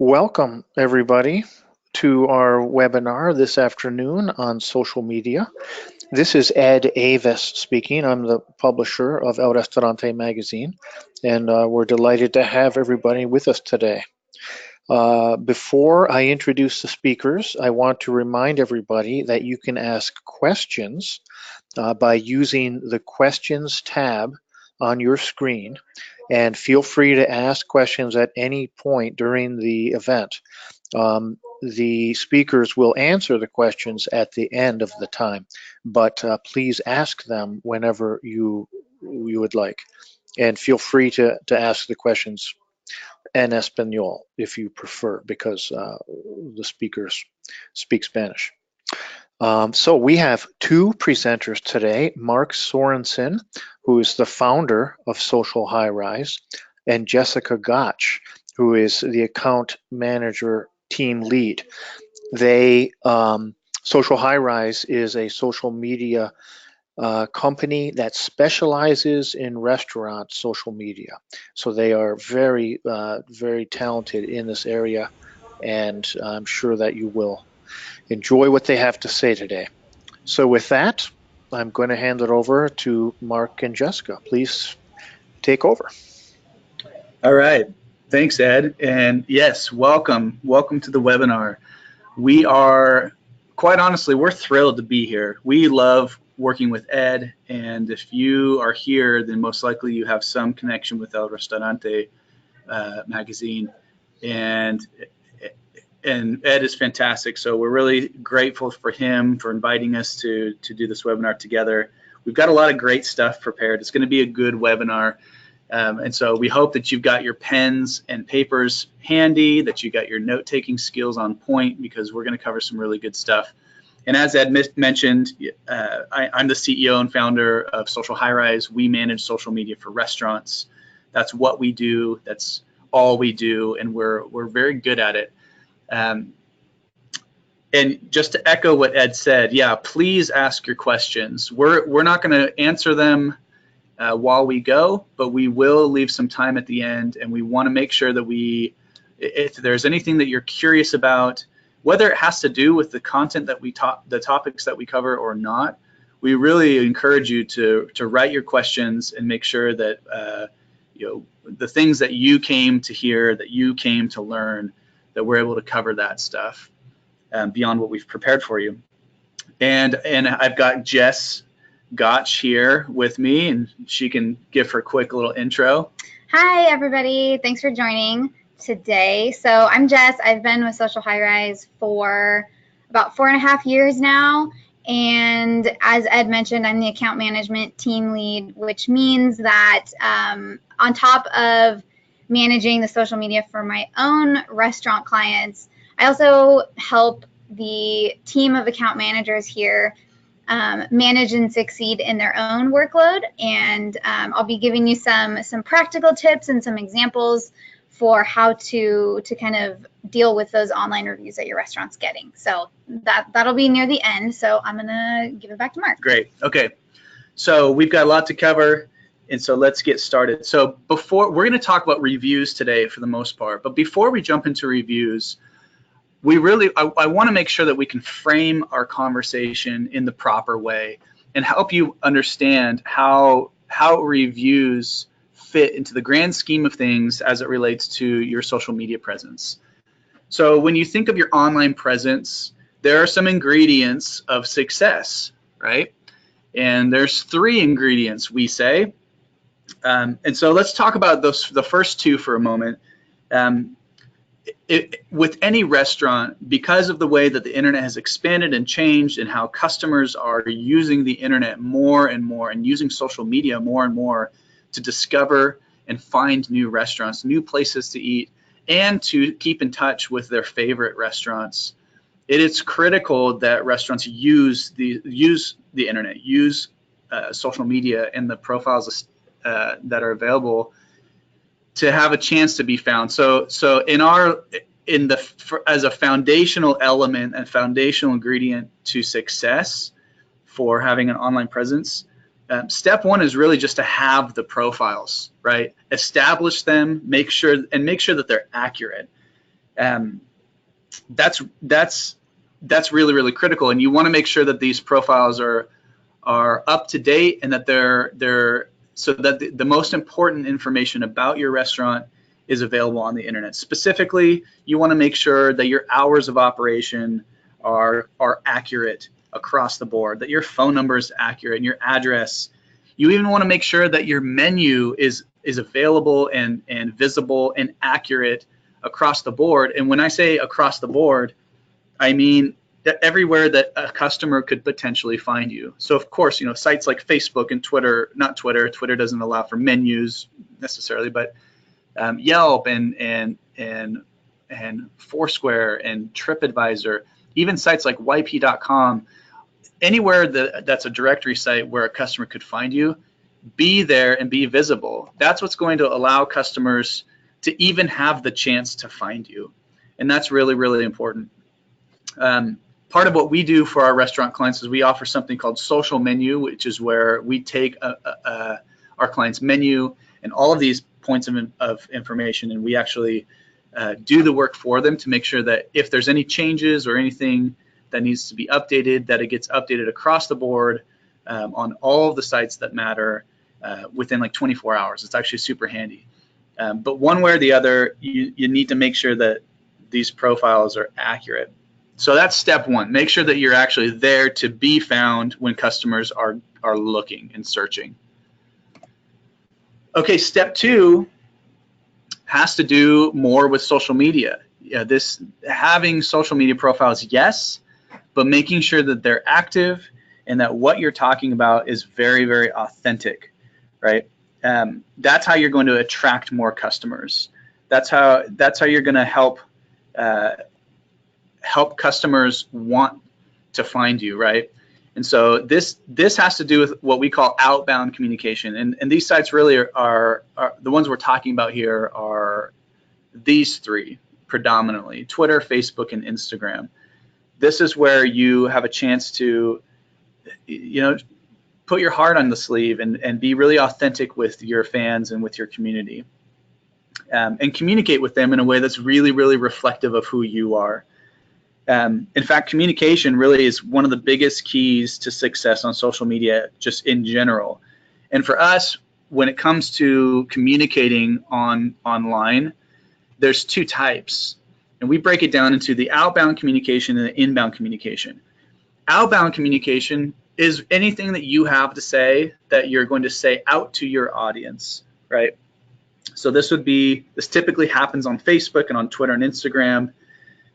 Welcome, everybody, to our webinar this afternoon on social media. This is Ed Avis speaking. I'm the publisher of El Restaurante magazine, and we're delighted to have everybody with us today. Before I introduce the speakers, I want to remind everybody that you can ask questions by using the Questions tab on your screen, and feel free to ask questions at any point during the event. The speakers will answer the questions at the end of the time, but please ask them whenever you would like. And feel free to ask the questions en Espanol if you prefer, because the speakers speak Spanish. So we have two presenters today, Mark Sorensen, who is the founder of Social High Rise, and Jessica Gotch, who is the account manager team lead. Social High Rise is a social media company that specializes in restaurant social media. So they are very, very talented in this area, and I'm sure that you will enjoy what they have to say today. So with that, I'm going to hand it over to Mark and Jessica. Please take over. All right. Thanks, Ed. And yes, welcome. Welcome to the webinar. We are, quite honestly, we're thrilled to be here. We love working with Ed, and if you are here, then most likely you have some connection with El Restaurante magazine. And Ed is fantastic, so we're really grateful for him for inviting us to do this webinar together. We've got a lot of great stuff prepared. It's going to be a good webinar. And so we hope that you've got your pens and papers handy, that you got your note-taking skills on point, because we're going to cover some really good stuff. And as Ed mentioned, I'm the CEO and founder of Social High Rise. We manage social media for restaurants. That's what we do. That's all we do, and we're very good at it. And just to echo what Ed said, yeah, please ask your questions. We're not going to answer them while we go, but we will leave some time at the end, and we want to make sure that if there's anything that you're curious about, whether it has to do with the content that the topics that we cover or not, we really encourage you to write your questions and make sure that the things that you came to hear, that you came to learn, that we're able to cover that stuff beyond what we've prepared for you. And I've got Jess Gotch here with me, and she can give her quick little intro. Hi, everybody. Thanks for joining today. So I'm Jess. I've been with Social High Rise for about 4.5 years now. And as Ed mentioned, I'm the account management team lead, which means that on top of managing the social media for my own restaurant clients, I also help the team of account managers here manage and succeed in their own workload. And I'll be giving you some practical tips and some examples for how to kind of deal with those online reviews that your restaurant's getting. So that'll be near the end. So I'm gonna give it back to Mark. Great. Okay. So we've got a lot to cover, and so let's get started. So we're going to talk about reviews today for the most part, but before we jump into reviews, I want to make sure that we can frame our conversation in the proper way and help you understand how reviews fit into the grand scheme of things as it relates to your social media presence. So when you think of your online presence, there are some ingredients of success, right? And there's 3 ingredients, we say. And so let's talk about the first 2 for a moment. With any restaurant, because of the way that the internet has expanded and changed, and how customers are using the internet more and more and using social media more and more to discover and find new restaurants, new places to eat, and to keep in touch with their favorite restaurants, it is critical that restaurants use the internet, use social media and the profiles that are available to have a chance to be found. So as a foundational element and foundational ingredient to success for having an online presence, step 1 is really just to have the profiles, right? Establish them, make sure that they're accurate. That's really, really critical. And you want to make sure that these profiles are up to date, and that they're so that the most important information about your restaurant is available on the internet. Specifically, you want to make sure that your hours of operation are accurate across the board, that your phone number is accurate, and your address. You even want to make sure that your menu is available and visible and accurate across the board. And when I say across the board, I mean that everywhere that a customer could potentially find you. So of course, sites like Facebook and Twitter, not Twitter, Twitter doesn't allow for menus necessarily, but Yelp and Foursquare and TripAdvisor, even sites like YP.com, anywhere that's a directory site where a customer could find you, be there and be visible. That's what's going to allow customers to even have the chance to find you. And that's really, really important. Part of what we do for our restaurant clients is we offer something called Social Menu, which is where we take our client's menu and all of these points of information, and we actually do the work for them to make sure that if there's any changes or anything that needs to be updated, that it gets updated across the board on all of the sites that matter within like 24 hours. It's actually super handy. But one way or the other, you need to make sure that these profiles are accurate. So that's step one. Make sure that you're actually there to be found when customers are looking and searching. Okay, step two has to do more with social media. This having social media profiles, yes, but making sure that they're active and that what you're talking about is very, very authentic, right? That's how you're going to attract more customers. That's how you're going to help customers want to find you, right? And so this has to do with what we call outbound communication. And these sites really are the ones we're talking about here are these three predominantly: Twitter, Facebook, and Instagram. This is where you have a chance to, put your heart on the sleeve and be really authentic with your fans and with your community, and communicate with them in a way that's really, really reflective of who you are. In fact, communication really is one of the biggest keys to success on social media, just in general. And for us, when it comes to communicating online, there's two types. And we break it down into the outbound communication and the inbound communication. Outbound communication is anything that you have to say that you're going to say out to your audience, right? So this typically happens on Facebook and on Twitter and Instagram.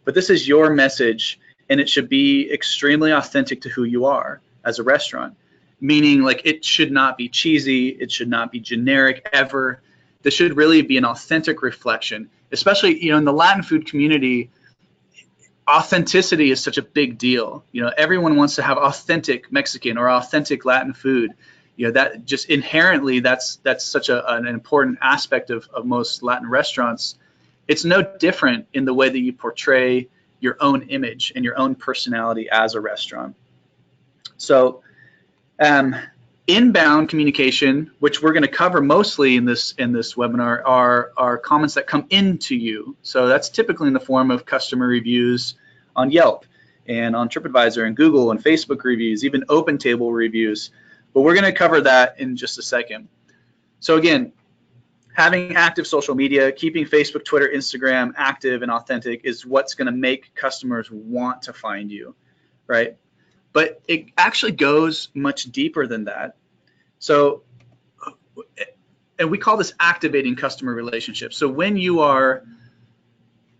But this is your message, and it should be extremely authentic to who you are as a restaurant, meaning like it should not be cheesy, it should not be generic ever. This should really be an authentic reflection, especially in the Latin food community. Authenticity is such a big deal. Everyone wants to have authentic Mexican or authentic Latin food. That just inherently that's such an important aspect of most Latin restaurants. It's no different in the way that you portray your own image and your own personality as a restaurant. So inbound communication, which we're going to cover mostly in this webinar, are comments that come into you. So that's typically in the form of customer reviews on Yelp and on TripAdvisor and Google and Facebook reviews, even OpenTable reviews. But we're going to cover that in just a second. So again, having active social media, keeping Facebook, Twitter, Instagram active and authentic is what's going to make customers want to find you, right? But it actually goes much deeper than that. So, and we call this activating customer relationships. So when you are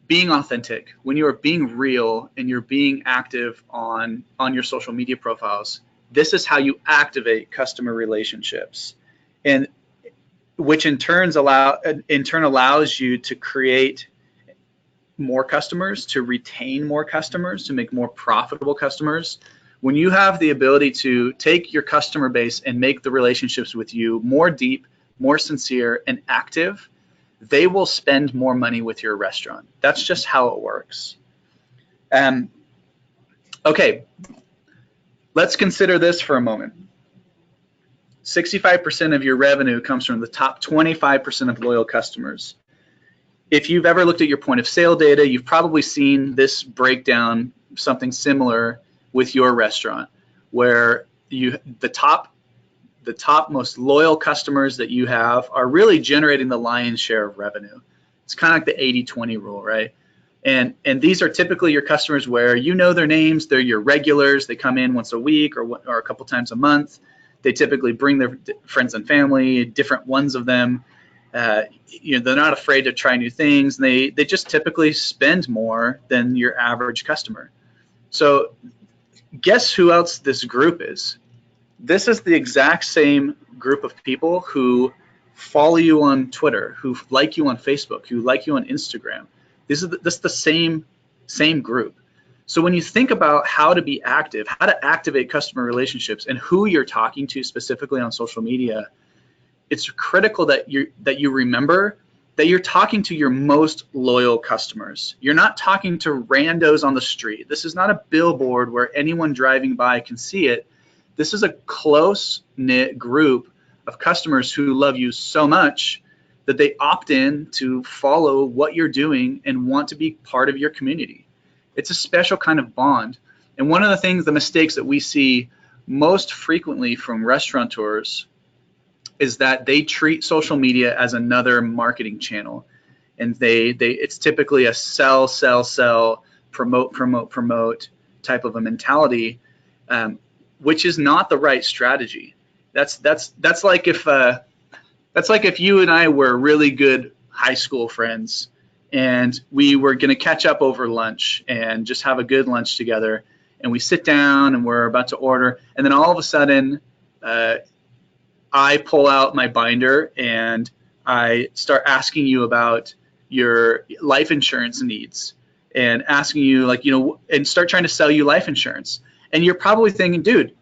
being authentic, when you are being real and you're being active on your social media profiles, this is how you activate customer relationships. And which in turn allows you to create more customers, to retain more customers, to make more profitable customers. When you have the ability to take your customer base and make the relationships with you more deep, more sincere, and active, they will spend more money with your restaurant. That's just how it works. Okay, let's consider this for a moment. 65% of your revenue comes from the top 25% of loyal customers. if you've ever looked at your point of sale data, you've probably seen this breakdown, something similar with your restaurant, where the top most loyal customers that you have are really generating the lion's share of revenue. It's kind of like the 80-20 rule, right? And these are typically your customers where you know their names, they're your regulars, they come in once a week or a couple times a month. They typically bring their friends and family, different ones of them. They're not afraid to try new things. And they just typically spend more than your average customer. So guess who else this group is? This is the exact same group of people who follow you on Twitter, who like you on Facebook, who like you on Instagram. This is the same group. So when you think about how to be active, how to activate customer relationships, and who you're talking to specifically on social media, it's critical that you remember that you're talking to your most loyal customers. You're not talking to randos on the street. This is not a billboard where anyone driving by can see it. This is a close-knit group of customers who love you so much that they opt in to follow what you're doing and want to be part of your community. It's a special kind of bond. And one of the mistakes that we see most frequently from restaurateurs is that they treat social media as another marketing channel. And it's typically a sell, promote type of a mentality, which is not the right strategy. That's like if you and I were really good high school friends and we were going to catch up over lunch and just have a good lunch together, and we sit down and we're about to order, and then all of a sudden I pull out my binder and I start asking you about your life insurance needs and asking you and start trying to sell you life insurance. And you're probably thinking, dude,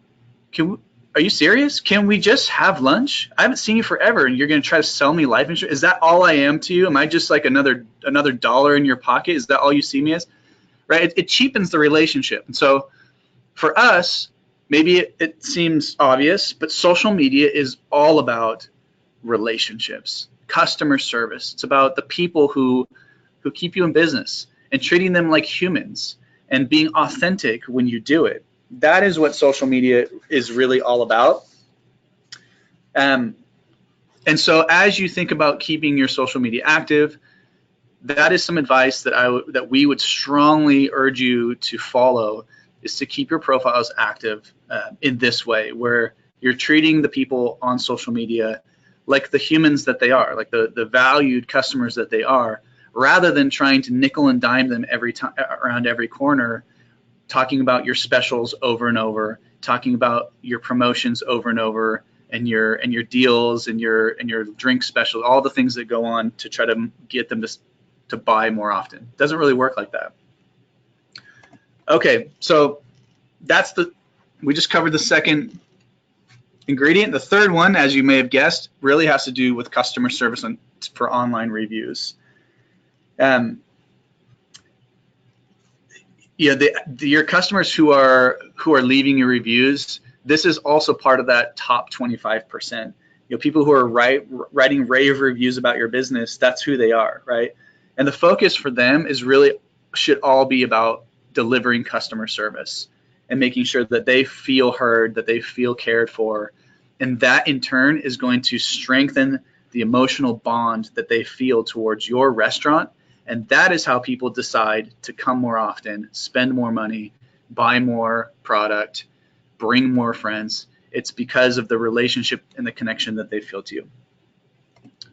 are you serious? Can we just have lunch? I haven't seen you forever and you're going to try to sell me life insurance? Is that all I am to you? Am I just like another dollar in your pocket? Is that all you see me as? Right? It cheapens the relationship. And so for us, maybe it seems obvious, but social media is all about relationships, customer service. It's about the people who keep you in business and treating them like humans and being authentic when you do it. That is what social media is really all about. And so as you think about keeping your social media active, that is some advice that we would strongly urge you to follow, is to keep your profiles active in this way, where you're treating the people on social media like the humans that they are, like the valued customers that they are, rather than trying to nickel and dime them every time around every corner, talking about your specials over and over, talking about your promotions over and over, and your deals and your drink special, all the things that go on to try to get them to buy more often. It doesn't really work like that. Okay, so we just covered the second ingredient. The third one, as you may have guessed, really has to do with customer service for online reviews. Your customers who are leaving your reviews, this is also part of that top 25%. People who are writing rave reviews about your business, that's who they are, right? And the focus for them should all be about delivering customer service and making sure that they feel heard, that they feel cared for. And that in turn is going to strengthen the emotional bond that they feel towards your restaurant. And that is how people decide to come more often, spend more money, buy more product, bring more friends. It's because of the relationship and the connection that they feel to you.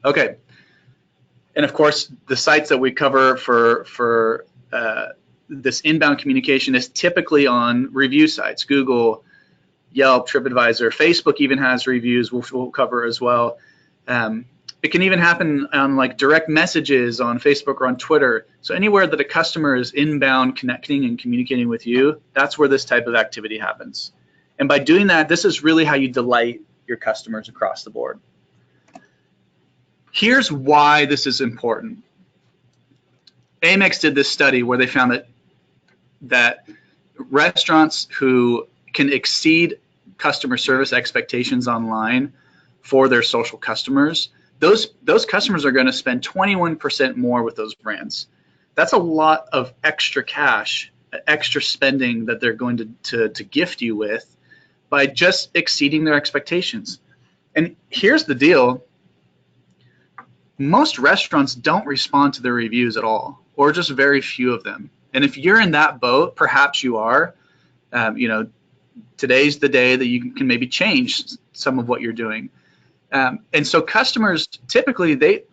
Okay. And of course, the sites that we cover for this inbound communication is typically on review sites, Google, Yelp, TripAdvisor, Facebook even has reviews, we'll cover as well. It can even happen on like direct messages on Facebook or on Twitter. So anywhere that a customer is inbound connecting and communicating with you, that's where this type of activity happens. And by doing that, this is really how you delight your customers across the board. Here's why this is important. Amex did this study where they found that restaurants who can exceed customer service expectations online for their social customers, those customers are going to spend 21% more with those brands. That's a lot of extra cash, extra spending that they're going to gift you with by just exceeding their expectations. And here's the deal. Most restaurants don't respond to their reviews at all, or just very few of them. And if you're in that boat, perhaps you are, today's the day that you can maybe change some of what you're doing. And so customers, typically, they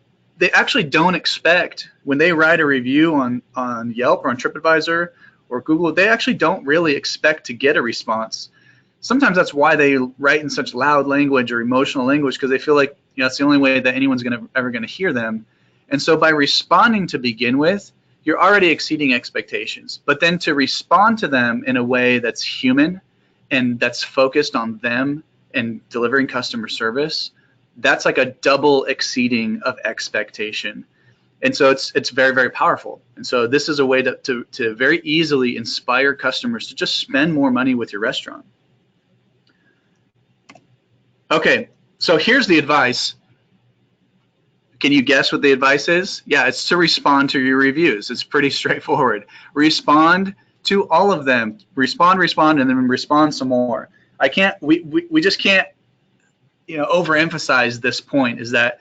actually don't expect, when they write a review on Yelp or on TripAdvisor or Google, they actually don't really expect to get a response. Sometimes that's why they write in such loud language or emotional language, because they feel like that's the only way that anyone's ever going to hear them. And so by responding to begin with, you're already exceeding expectations. But then to respond to them in a way that's human and that's focused on them and delivering customer service, that's like a double exceeding of expectation. And so it's very, very powerful. And so this is a way to very easily inspire customers to just spend more money with your restaurant. Okay, so here's the advice. Can you guess what the advice is? Yeah, it's to respond to your reviews. It's pretty straightforward. Respond to all of them. Respond, and then respond some more. We just can't overemphasize this point, is that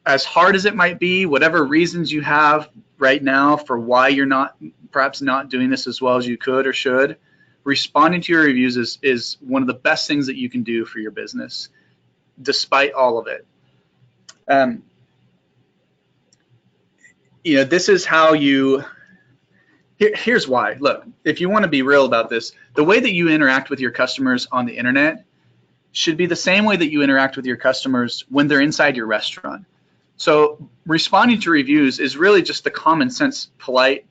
as hard as it might be, whatever reasons you have right now for why you're perhaps not doing this as well as you could or should, responding to your reviews is one of the best things that you can do for your business, despite all of it. This is how here's why. Look, if you want to be real about this, the way that you interact with your customers on the internet should be the same way that you interact with your customers when they're inside your restaurant. So responding to reviews is really just the common sense, polite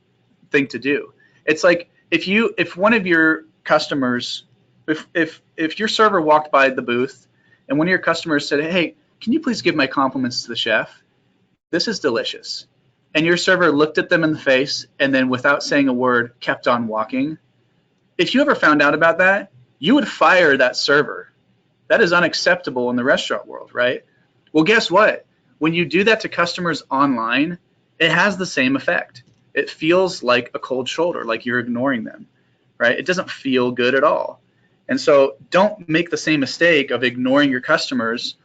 thing to do. It's like if one of your customers, if your server walked by the booth and one of your customers said, "Hey, can you please give my compliments to the chef? This is delicious." And your server looked at them in the face and then, without saying a word, kept on walking. If you ever found out about that, you would fire that server. That is unacceptable in the restaurant world, right? Well, guess what? When you do that to customers online, it has the same effect. It feels like a cold shoulder, like you're ignoring them, right? It doesn't feel good at all. And so don't make the same mistake of ignoring your customers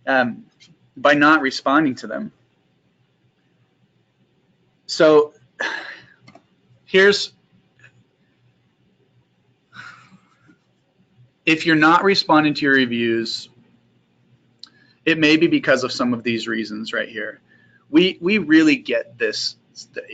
by not responding to them. So if you're not responding to your reviews, it may be because of some of these reasons right here. We really get this,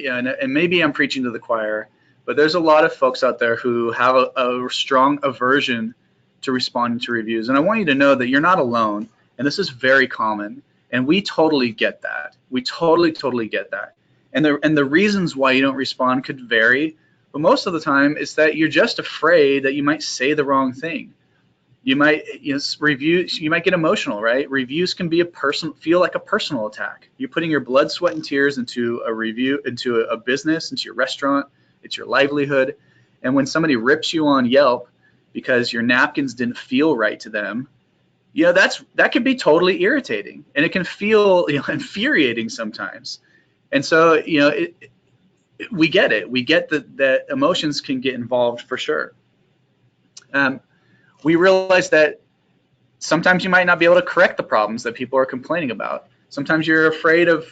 and maybe I'm preaching to the choir, but there's a lot of folks out there who have a strong aversion to responding to reviews. And I want you to know that you're not alone, and this is very common, and we totally get that. We totally get that. And the reasons why you don't respond could vary, but most of the time it's that you're just afraid that you might say the wrong thing. You might you might get emotional, right? Reviews can be feel like a personal attack. You're putting your blood, sweat, and tears into a review, into a business, into your restaurant. It's your livelihood. And when somebody rips you on Yelp because your napkins didn't feel right to them, that can be totally irritating, and it can feel infuriating sometimes. And so we get it. We get that emotions can get involved for sure. We realize that sometimes you might not be able to correct the problems that people are complaining about. Sometimes you're afraid of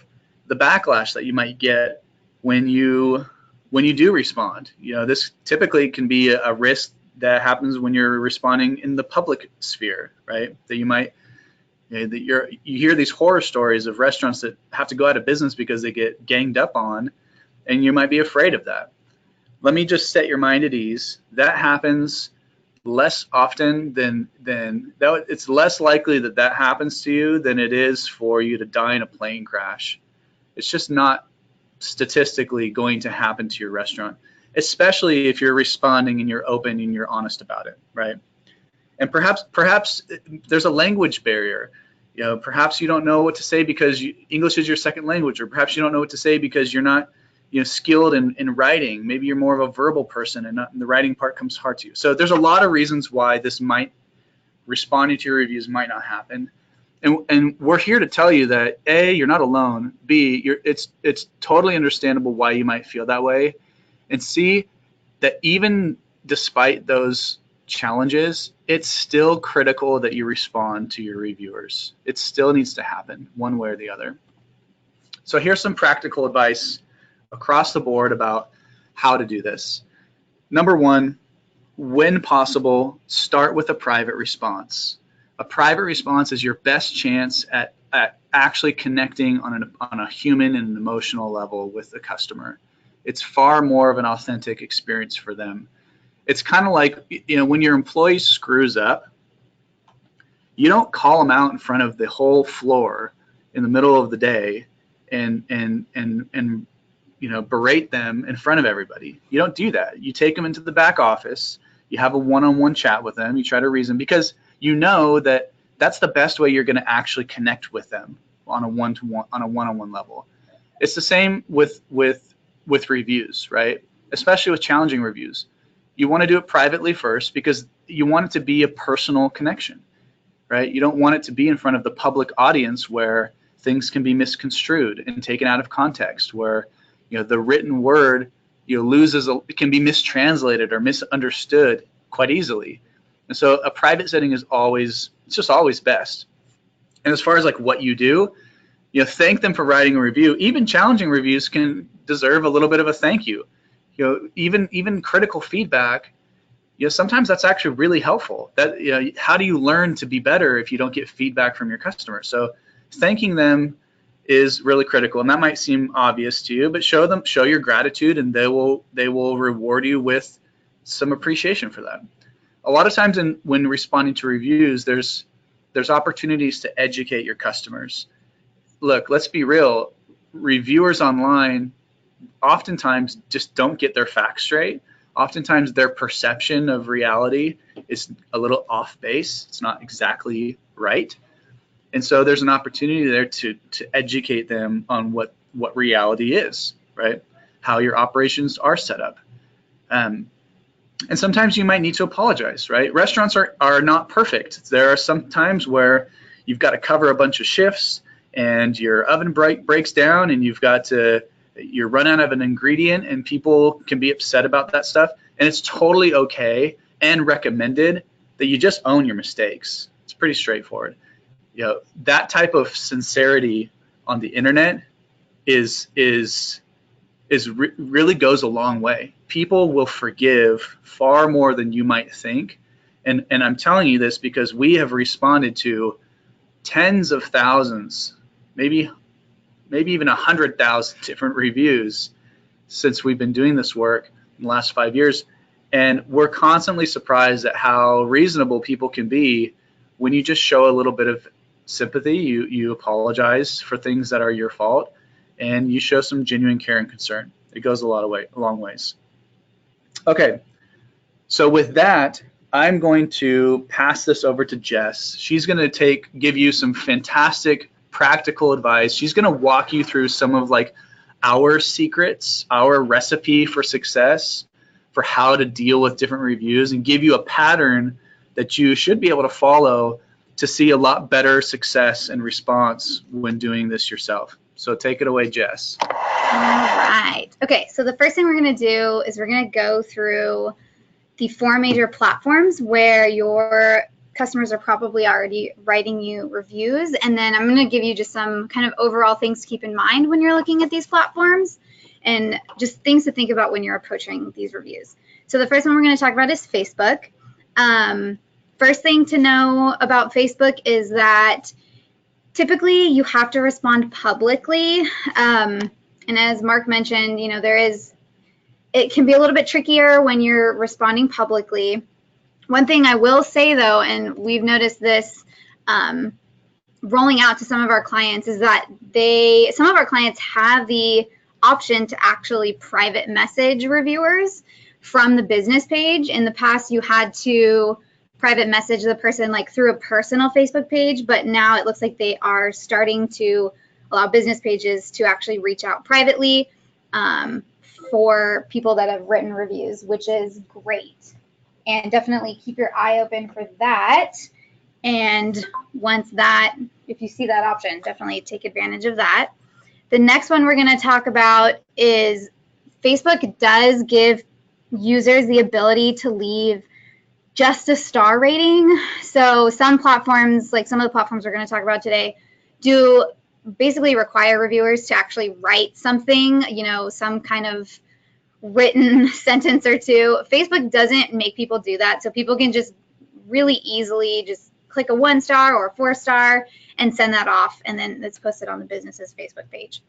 the backlash that you might get when you do respond. This typically can be a risk that happens when you're responding in the public sphere, right? That you might, you hear these horror stories of restaurants that have to go out of business because they get ganged up on, and you might be afraid of that. Let me just set your mind at ease. That happens less often than it's less likely that happens to you than it is for you to die in a plane crash. It's just not statistically going to happen to your restaurant, especially if you're responding and you're open and you're honest about it, right? And perhaps there's a language barrier. Perhaps you don't know what to say because English is your second language, or perhaps you don't know what to say because you're not skilled in writing. Maybe you're more of a verbal person and the writing part comes hard to you. So there's a lot of reasons why responding to your reviews might not happen. And we're here to tell you that A, you're not alone. B, it's totally understandable why you might feel that way. And C, that even despite those challenges, it's still critical that you respond to your reviewers. It still needs to happen one way or the other. So here's some practical advice across the board about how to do this. Number one, when possible, start with a private response. A private response is your best chance at actually connecting on a human and an emotional level with the customer. It's far more of an authentic experience for them. It's kind of like, when your employee screws up, you don't call them out in front of the whole floor in the middle of the day and berate them in front of everybody. You don't do that. You take them into the back office, you have a one-on-one chat with them, you try to reason, because you know that that's the best way you're going to actually connect with them on a one-on-one level. It's the same with reviews, right? Especially with challenging reviews. You want to do it privately first because you want it to be a personal connection, right? You don't want it to be in front of the public audience where things can be misconstrued and taken out of context, where the written word can be mistranslated or misunderstood quite easily. And so a private setting is always best. And as far as like what you do, thank them for writing a review. Even challenging reviews can deserve a little bit of a thank you. Even critical feedback, sometimes that's actually really helpful. That how do you learn to be better if you don't get feedback from your customers? So thanking them is really critical, and that might seem obvious to you, but show your gratitude, and they will reward you with some appreciation for that. A lot of times when responding to reviews, there's opportunities to educate your customers. Look, let's be real. Reviewers online oftentimes just don't get their facts straight. Oftentimes their perception of reality is a little off base. It's not exactly right. And so there's an opportunity there to educate them on what reality is, right? How your operations are set up. And sometimes you might need to apologize, right? Restaurants are not perfect. There are some times where you've got to cover a bunch of shifts and your oven breaks down and you're run out of an ingredient, and people can be upset about that stuff. And it's totally okay and recommended that you just own your mistakes. It's pretty straightforward. That type of sincerity on the internet really goes a long way. People will forgive far more than you might think. And I'm telling you this because we have responded to tens of thousands, maybe even 100,000 different reviews since we've been doing this work in the last 5 years. And we're constantly surprised at how reasonable people can be when you just show a little bit of sympathy. You apologize for things that are your fault, and you show some genuine care and concern. It goes a long ways. Okay, so with that, I'm going to pass this over to Jess. She's going to give you some fantastic practical advice. She's going to walk you through some of our secrets, our recipe for success, for how to deal with different reviews, and give you a pattern that you should be able to follow to see a lot better success and response when doing this yourself. So take it away, Jess. All right. Okay, so the first thing we're going to do is we're going to go through the 4 major platforms where your customers are probably already writing you reviews. And then I'm going to give you just some kind of overall things to keep in mind when you're looking at these platforms and just things to think about when you're approaching these reviews. So the first one we're going to talk about is Facebook. First thing to know about Facebook is that typically you have to respond publicly. And as Mark mentioned, it can be a little bit trickier when you're responding publicly. One thing I will say though, and we've noticed this rolling out to some of our clients, is that some of our clients have the option to actually private message reviewers from the business page. In the past, you had to private message the person through a personal Facebook page, but now it looks like they are starting to allow business pages to actually reach out privately for people that have written reviews, which is great. And definitely keep your eye open for that. And once that if you see that option, definitely take advantage of that. The next one we're going to talk about is Facebook does give users the ability to leave just a star rating. So some platforms, like some of the platforms we're going to talk about today, do basically require reviewers to actually write something, you know, some kind of written sentence or two. Facebook doesn't make people do that. So people can just really easily just click a 1-star or a 4-star and send that off, and then it's posted on the business's Facebook page.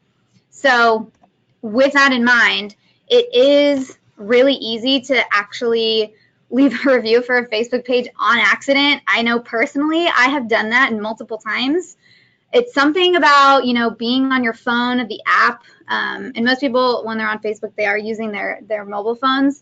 So with that in mind, it is really easy to actually leave a review for a Facebook page on accident. I know personally I have done that multiple times. It's something about, you know, being on your phone, the app, and most people when they're on Facebook, they are using their mobile phones.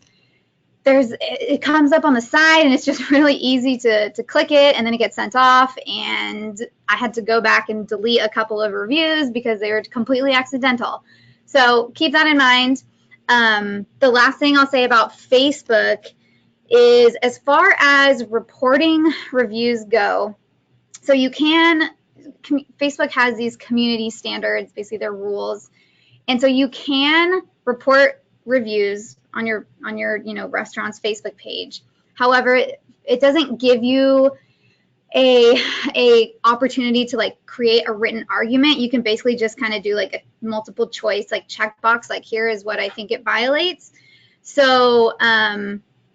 It comes up on the side and it's just really easy to click it, and then it gets sent off, and I had to go back and delete a couple of reviews because they were completely accidental. So keep that in mind. The last thing I'll say about Facebook is as far as reporting reviews go, so you can, Facebook has these community standards, basically their rules, and so you can report reviews on your you know, restaurant's Facebook page. However, it doesn't give you a opportunity to like create a written argument. You can basically just kind of do like a multiple choice like checkbox, like here is what I think it violates. So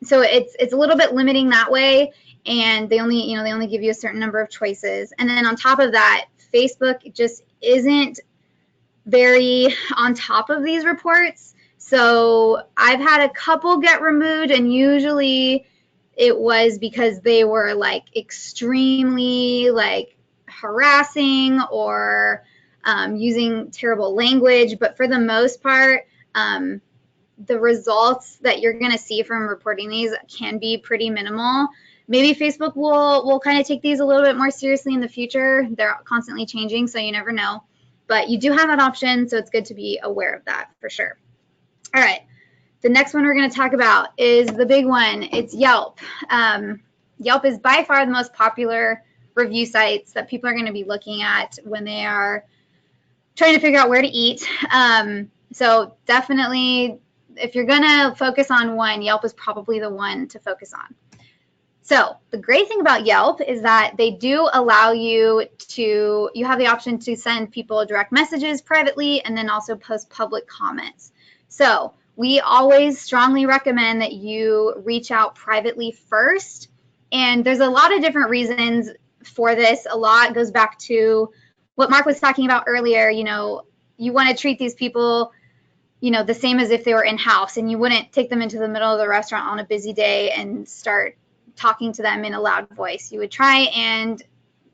so it's a little bit limiting that way, and they only give you a certain number of choices. And then on top of that, Facebook just isn't very on top of these reports. So I've had a couple get removed, and usually it was because they were like extremely like harassing or using terrible language. But for the most part, the results that you're going to see from reporting these can be pretty minimal. Maybe Facebook will kind of take these a little bit more seriously in the future. They're constantly changing, so you never know. But you do have that option, so it's good to be aware of that for sure. All right, the next one we're going to talk about is the big one. It's Yelp. Yelp is by far the most popular review sites that people are going to be looking at when they are trying to figure out where to eat. So definitely, if you're going to focus on one, Yelp is probably the one to focus on. So the great thing about Yelp is that they do allow you have the option to send people direct messages privately and then also post public comments. So we always strongly recommend that you reach out privately first. And there's a lot of different reasons for this. A lot goes back to what Mark was talking about earlier. You know, you want to treat these people, you know, the same as if they were in-house, and you wouldn't take them into the middle of the restaurant on a busy day and start talking to them in a loud voice. You would try and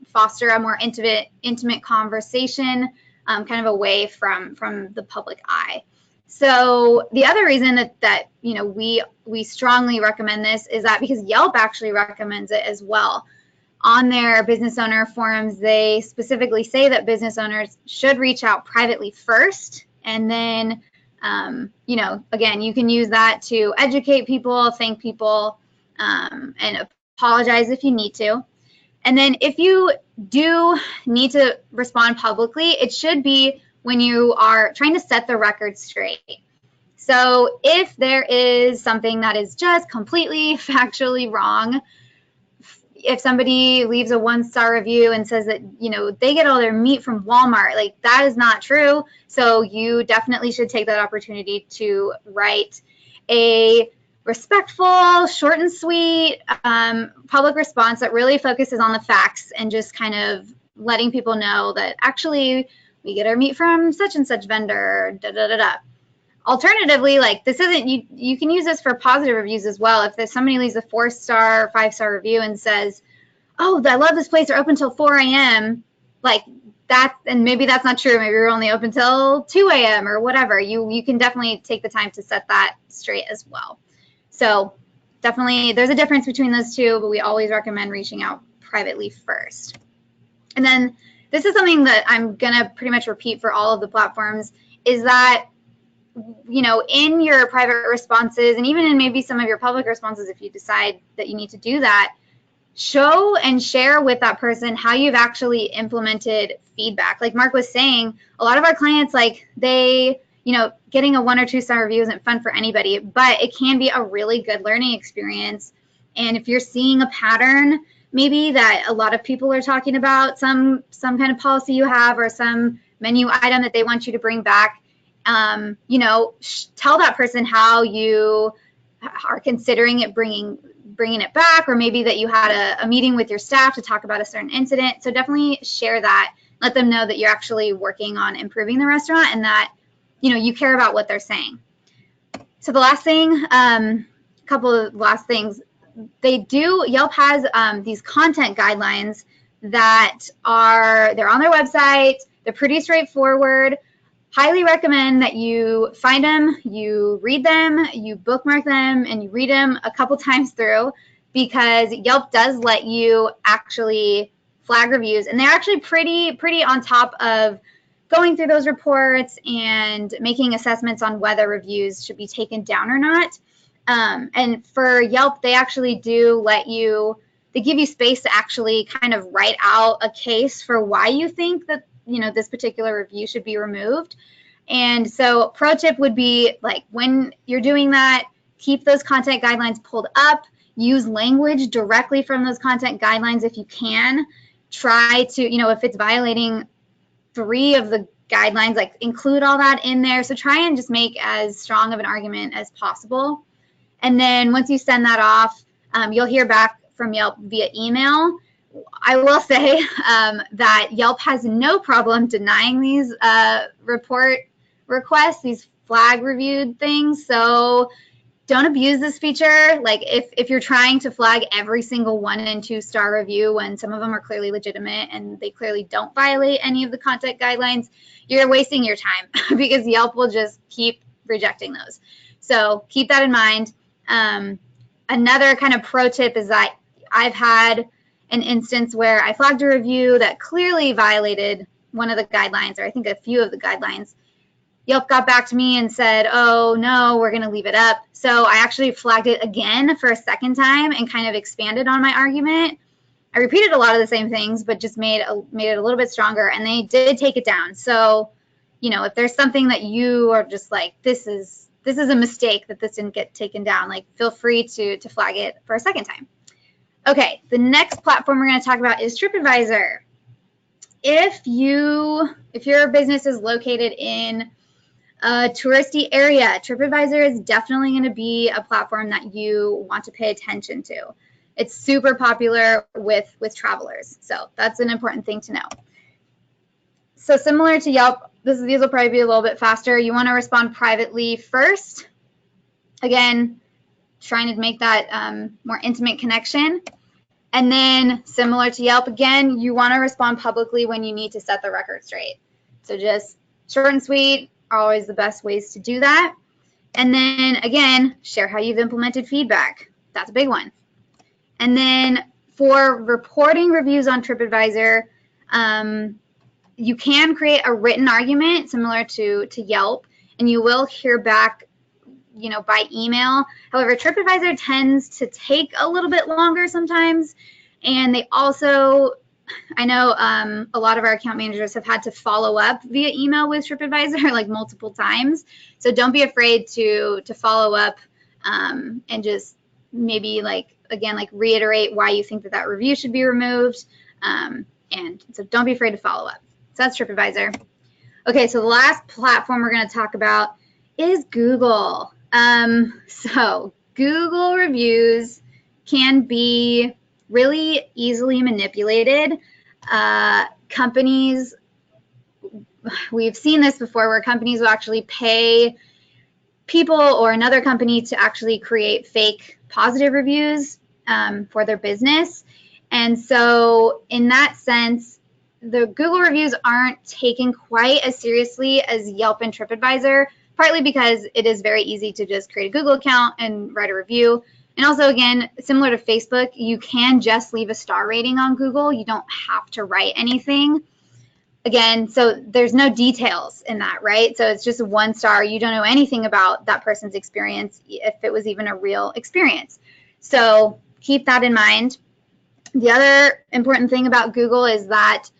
foster a more intimate conversation, kind of away from the public eye. So the other reason that you know, we strongly recommend this is that because Yelp actually recommends it as well. On their business owner forums, they specifically say that business owners should reach out privately first, and then you know, again, you can use that to educate people, thank people, and apologize if you need to. And then if you do need to respond publicly, it should be when you are trying to set the record straight. So if there is something that is just completely factually wrong, if somebody leaves a 1-star review and says that, you know, they get all their meat from Walmart, like that is not true. So you definitely should take that opportunity to write a respectful, short and sweet public response that really focuses on the facts and just kind of letting people know that actually we get our meat from such and such vendor, da da da da. Alternatively, like this isn't, you can use this for positive reviews as well. If there's somebody leaves a 4-star, 5-star review and says, oh, I love this place, they're open till 4 a.m., like that, and maybe that's not true, maybe you're only open till 2 a.m. or whatever, you can definitely take the time to set that straight as well. So definitely there's a difference between those two, but we always recommend reaching out privately first. And then this is something that I'm gonna pretty much repeat for all of the platforms, is that, you know, in your private responses and even in maybe some of your public responses, if you decide that you need to do that, show and share with that person how you've actually implemented feedback. Like Mark was saying, a lot of our clients, like they, getting a 1 or 2 star review isn't fun for anybody, but it can be a really good learning experience. And if you're seeing a pattern, maybe that a lot of people are talking about, some kind of policy you have or some menu item that they want you to bring back, tell that person how you are considering it, bringing it back, or maybe that you had a meeting with your staff to talk about a certain incident. So definitely share that. Let them know that you're actually working on improving the restaurant and that, you care about what they're saying. So the last thing, couple of last things, Yelp has these content guidelines that they're on their website. They're pretty straightforward. Highly recommend that you find them, you read them, you bookmark them, and you read them a couple times through, because Yelp does let you actually flag reviews, and they're actually pretty on top of going through those reports and making assessments on whether reviews should be taken down or not. And for Yelp, they actually do they give you space to actually kind of write out a case for why you think that this particular review should be removed. And so pro tip would be, like, when you're doing that, keep those content guidelines pulled up, use language directly from those content guidelines if you can. Try to, if it's violating 3 of the guidelines, like include all that in there. So try and just make as strong of an argument as possible. And then once you send that off, you'll hear back from Yelp via email. I will say that Yelp has no problem denying these report requests, these flag reviewed things. So don't abuse this feature. Like if you're trying to flag every single 1 and 2 star review when some of them are clearly legitimate and they clearly don't violate any of the content guidelines, you're wasting your time because Yelp will just keep rejecting those. So keep that in mind. Another kind of pro tip is that I've had an instance where I flagged a review that clearly violated one of the guidelines, or I think a few of the guidelines. Yelp got back to me and said, oh no, we're going to leave it up. So I actually flagged it again for a second time and kind of expanded on my argument. I repeated a lot of the same things, but just made it a little bit stronger, and they did take it down. So, if there's something that you are just like, this is a mistake that this didn't get taken down, like, feel free to flag it for a second time. Okay, the next platform we're going to talk about is TripAdvisor. If your business is located in a touristy area, TripAdvisor is definitely going to be a platform that you want to pay attention to. It's super popular with travelers, so that's an important thing to know. So similar to Yelp, these will probably be a little bit faster. You want to respond privately first. Again, trying to make that more intimate connection. And then similar to Yelp, again, you want to respond publicly when you need to set the record straight. So just short and sweet are always the best ways to do that. And then again, share how you've implemented feedback. That's a big one. And then for reporting reviews on TripAdvisor, you can create a written argument similar to Yelp, and you will hear back by email. However, TripAdvisor tends to take a little bit longer sometimes, and they also, I know a lot of our account managers have had to follow up via email with TripAdvisor like multiple times. So don't be afraid to follow up and just maybe reiterate why you think that review should be removed. And so don't be afraid to follow up. So that's TripAdvisor. Okay, so the last platform we're going to talk about is Google. So Google reviews can be really easily manipulated. Companies, we've seen this before, where companies will actually pay people or another company to actually create fake positive reviews for their business. And so in that sense, the Google reviews aren't taken quite as seriously as Yelp and TripAdvisor, partly because it is very easy to just create a Google account and write a review. And also, again, similar to Facebook, you can just leave a star rating on Google. You don't have to write anything. Again, so there's no details in that, right? So it's just 1 star. You don't know anything about that person's experience, if it was even a real experience. So keep that in mind. The other important thing about Google is that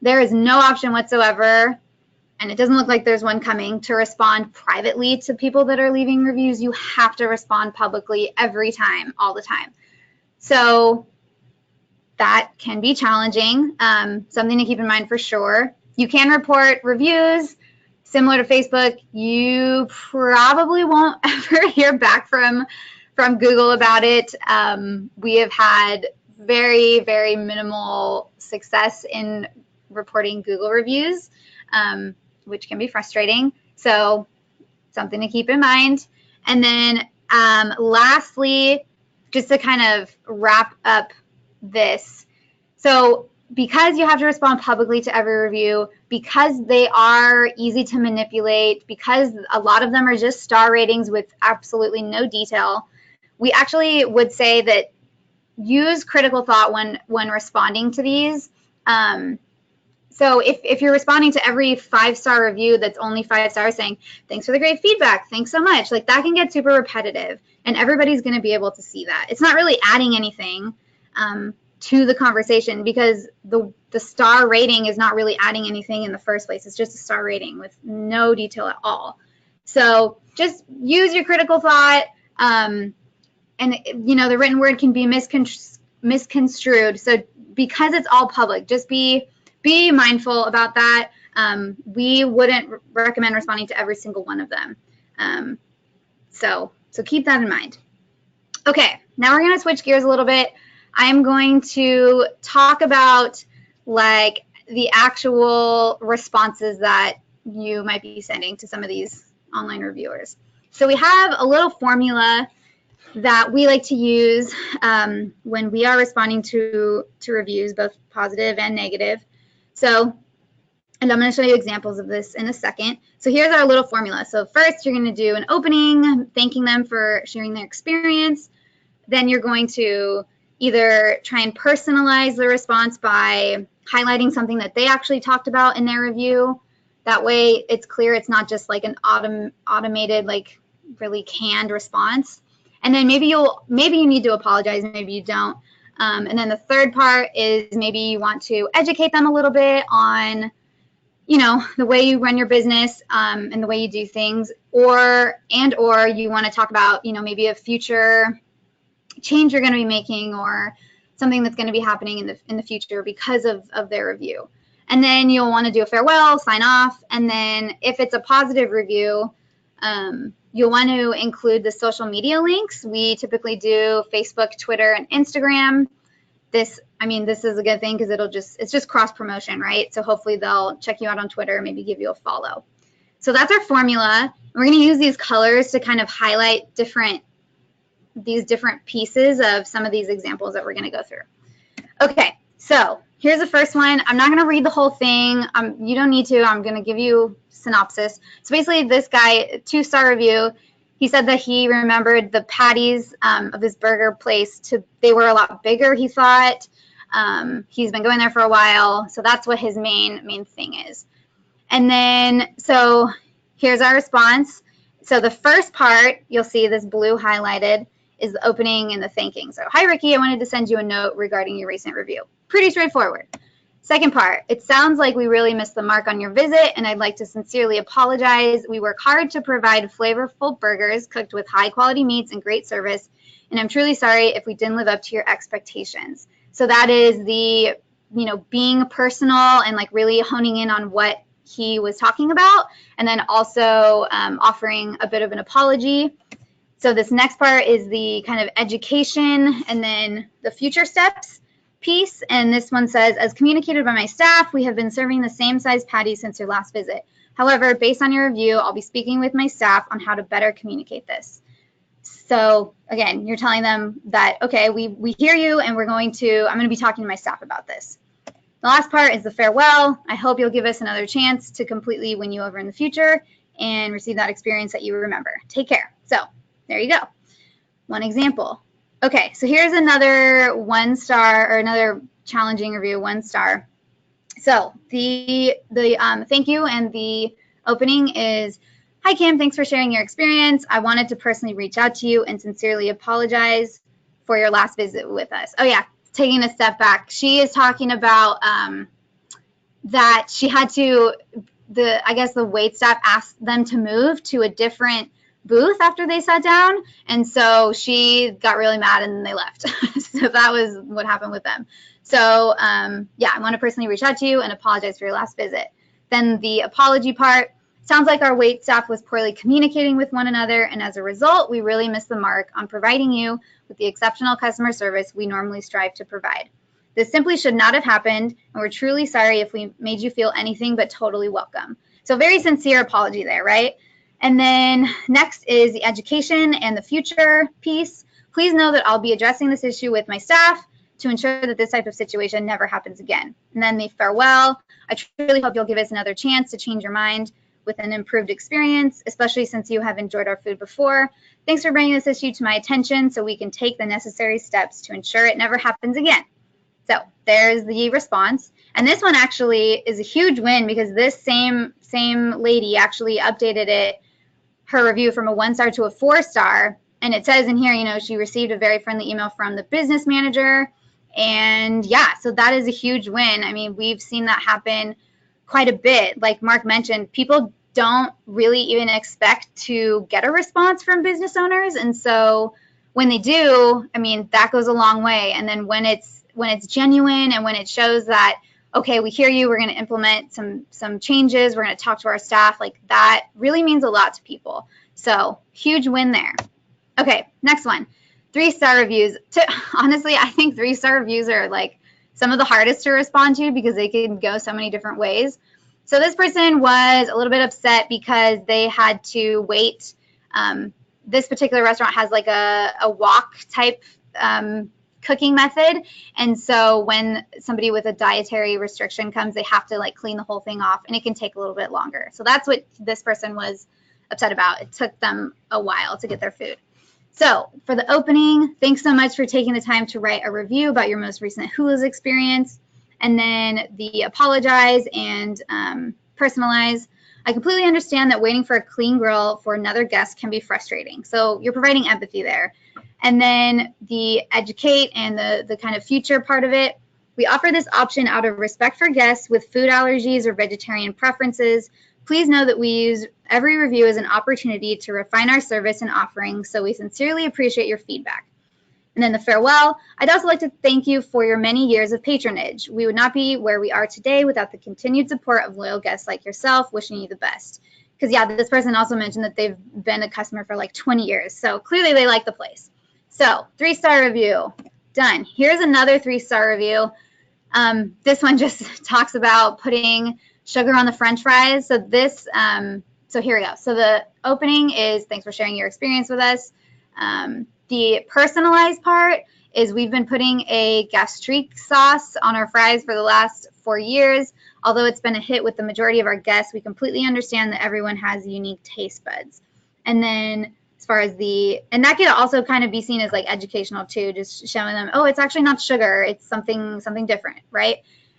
there is no option whatsoever, and it doesn't look like there's one coming, to respond privately to people that are leaving reviews. You have to respond publicly every time, all the time. So that can be challenging, something to keep in mind for sure. You can report reviews. Similar to Facebook, you probably won't ever hear back from Google about it. We have had very, very minimal success in reporting Google reviews, which can be frustrating. So something to keep in mind. And then lastly, just to kind of wrap up this. So because you have to respond publicly to every review, because they are easy to manipulate, because a lot of them are just star ratings with absolutely no detail, we actually would say that use critical thought when responding to these. So if you're responding to every 5-star review that's only 5 stars saying, thanks for the great feedback, thanks so much, like that can get super repetitive, and everybody's going to be able to see that. It's not really adding anything to the conversation, because the star rating is not really adding anything in the first place. It's just a star rating with no detail at all. So just use your critical thought. And you know, the written word can be misconstrued. So because it's all public, just be mindful about that. We wouldn't recommend responding to every single one of them. So keep that in mind. Okay, now we're going to switch gears a little bit. I'm going to talk about like the actual responses that you might be sending to some of these online reviewers. So we have a little formula that we like to use when we are responding to reviews, both positive and negative. So, and I'm going to show you examples of this in a second. So here's our little formula. So first you're going to do an opening, thanking them for sharing their experience. Then you're going to either try and personalize the response by highlighting something that they actually talked about in their review. That way it's clear it's not just like an automated, like really canned response. And then maybe you need to apologize, maybe you don't. And then the third part is maybe you want to educate them a little bit on, you know, the way you run your business and the way you do things, or you want to talk about, you know, maybe a future change you're going to be making, or something that's going to be happening in the future because of their review. And then you'll want to do a farewell, sign off, and then if it's a positive review, you'll want to include the social media links. We typically do Facebook, Twitter, and Instagram. This is a good thing because it's just cross promotion, right? So hopefully they'll check you out on Twitter, maybe give you a follow. So that's our formula. We're going to use these colors to kind of highlight these different pieces of some of these examples that we're going to go through. Okay, so here's the first one. I'm not going to read the whole thing. You don't need to. I'm going to give you synopsis. So basically this guy, 2-star review, he said that he remembered the patties of his burger place they were a lot bigger, he thought. He's been going there for a while, so that's what his main thing is. And then, so here's our response. So the first part, you'll see this blue highlighted, is the opening and the thanking. So, hi Ricky, I wanted to send you a note regarding your recent review. Pretty straightforward. Second part, it sounds like we really missed the mark on your visit, and I'd like to sincerely apologize. We work hard to provide flavorful burgers cooked with high quality meats and great service, and I'm truly sorry if we didn't live up to your expectations. So that is the, you know, being personal and like really honing in on what he was talking about, and then also offering a bit of an apology. So this next part is the kind of education and then the future steps piece. And this one says, as communicated by my staff, we have been serving the same size patty since your last visit. However, based on your review, I'll be speaking with my staff on how to better communicate this. So again, you're telling them that, okay, we hear you, and I'm going to be talking to my staff about this. The last part is the farewell. I hope you'll give us another chance to completely win you over in the future and receive that experience that you remember. Take care. So there you go. One example. Okay, so here's another 1-star or another challenging review, 1-star. So the thank you and the opening is, hi Kim, thanks for sharing your experience. I wanted to personally reach out to you and sincerely apologize for your last visit with us. Oh yeah, taking a step back, she is talking about that she had to, I guess the wait staff asked them to move to a different booth after they sat down, and so she got really mad and then they left. So that was what happened with them. So yeah, I want to personally reach out to you and apologize for your last visit. Then the apology part. Sounds like our wait staff was poorly communicating with one another, and as a result, we really missed the mark on providing you with the exceptional customer service we normally strive to provide. This simply should not have happened, and we're truly sorry if we made you feel anything but totally welcome. So very sincere apology there, right? And then next is the education and the future piece. Please know that I'll be addressing this issue with my staff to ensure that this type of situation never happens again. And then the farewell. I truly hope you'll give us another chance to change your mind with an improved experience, especially since you have enjoyed our food before. Thanks for bringing this issue to my attention so we can take the necessary steps to ensure it never happens again. So there's the response. And this one actually is a huge win because this same lady actually updated her review from a 1-star to a 4-star. And it says in here, you know, she received a very friendly email from the business manager. And yeah, so that is a huge win. I mean, we've seen that happen quite a bit. Like Mark mentioned, people don't really even expect to get a response from business owners. And so when they do, I mean, that goes a long way. And then when it's genuine and when it shows that, okay, we hear you, we're going to implement some changes, we're going to talk to our staff, like that really means a lot to people. So huge win there. Okay, next one, 3-star reviews. Honestly, I think 3-star reviews are like some of the hardest to respond to because they can go so many different ways. So this person was a little bit upset because they had to wait. This particular restaurant has like a wok type cooking method, and so when somebody with a dietary restriction comes, they have to like clean the whole thing off, and it can take a little bit longer. So that's what this person was upset about. It took them a while to get their food. So for the opening, thanks so much for taking the time to write a review about your most recent Hula's experience. And then the apologize and personalize. I completely understand that waiting for a clean grill for another guest can be frustrating. So you're providing empathy there. And then the educate and the kind of future part of it. We offer this option out of respect for guests with food allergies or vegetarian preferences. Please know that we use every review as an opportunity to refine our service and offerings, so we sincerely appreciate your feedback. And then the farewell. I'd also like to thank you for your many years of patronage. We would not be where we are today without the continued support of loyal guests like yourself. Wishing you the best. Because yeah, this person also mentioned that they've been a customer for like 20 years. So clearly they like the place. So 3-star review, done. Here's another 3-star review. This one just talks about putting sugar on the French fries. So this, so here we go. So the opening is, thanks for sharing your experience with us. The personalized part is we've been putting a gastrique sauce on our fries for the last 4 years. Although it's been a hit with the majority of our guests, we completely understand that everyone has unique taste buds. And then as far as and that could also kind of be seen as like educational too, just showing them, oh, it's actually not sugar, it's something different, right?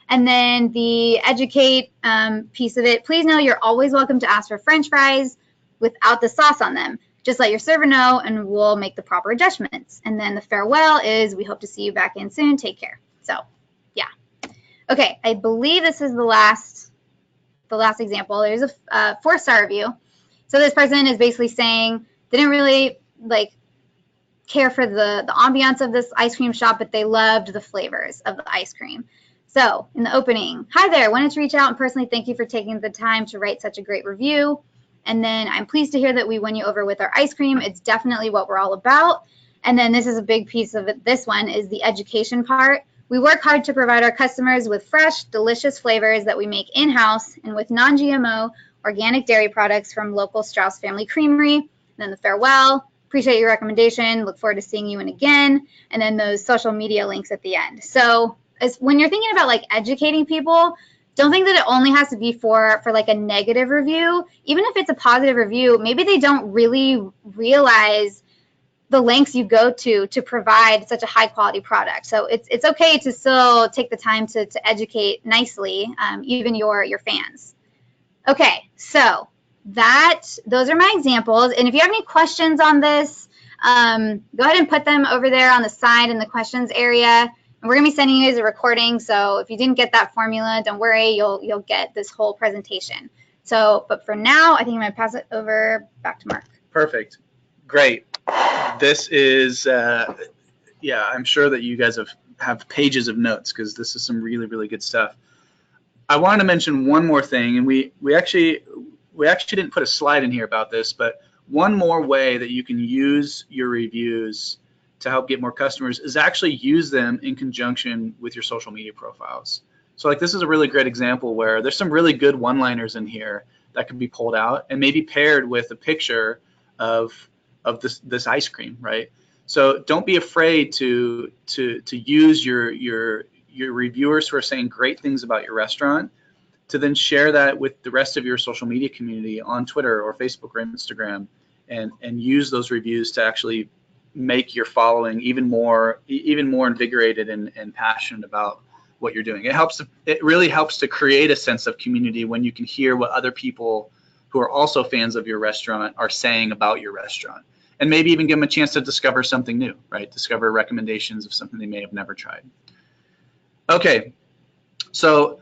And then the educate piece of it, please know you're always welcome to ask for French fries without the sauce on them. Just let your server know and we'll make the proper adjustments. And then the farewell is, we hope to see you back in soon. Take care. So yeah. Okay, I believe this is the last example. There's a 4-star review. So this person is basically saying they didn't really like care for the ambiance of this ice cream shop, but they loved the flavors of the ice cream. So in the opening, hi there, wanted to reach out and personally thank you for taking the time to write such a great review. And then I'm pleased to hear that we won you over with our ice cream. It's definitely what we're all about. And then this is a big piece of it. This one is the education part. We work hard to provide our customers with fresh, delicious flavors that we make in-house and with non-GMO organic dairy products from local Strauss Family Creamery. And then the farewell, appreciate your recommendation, look forward to seeing you in again. And then those social media links at the end. So when you're thinking about like educating people, don't think that it only has to be for like a negative review. Even if it's a positive review, maybe they don't really realize the lengths you go to provide such a high quality product. So it's okay to still take the time to educate nicely, even your fans. Okay, so those are my examples. And if you have any questions on this, go ahead and put them over there on the side in the questions area. And we're gonna be sending you guys a recording, so if you didn't get that formula, don't worry, you'll get this whole presentation. So, but for now, I think I'm gonna pass it over back to Mark. Perfect. Great. This is, yeah, I'm sure that you guys have pages of notes because this is some really, really good stuff. I wanted to mention one more thing, and we actually didn't put a slide in here about this, but one more way that you can use your reviews to help get more customers is actually use them in conjunction with your social media profiles. So like this is a really great example where there's some really good one-liners in here that can be pulled out and maybe paired with a picture of this ice cream, right? So don't be afraid to use your reviewers who are saying great things about your restaurant to then share that with the rest of your social media community on Twitter or Facebook or Instagram, and use those reviews to actually make your following even more invigorated and passionate about what you're doing. It really helps to create a sense of community when you can hear what other people who are also fans of your restaurant are saying about your restaurant, and maybe even give them a chance to discover something new, right? Discover recommendations of something they may have never tried. Okay, so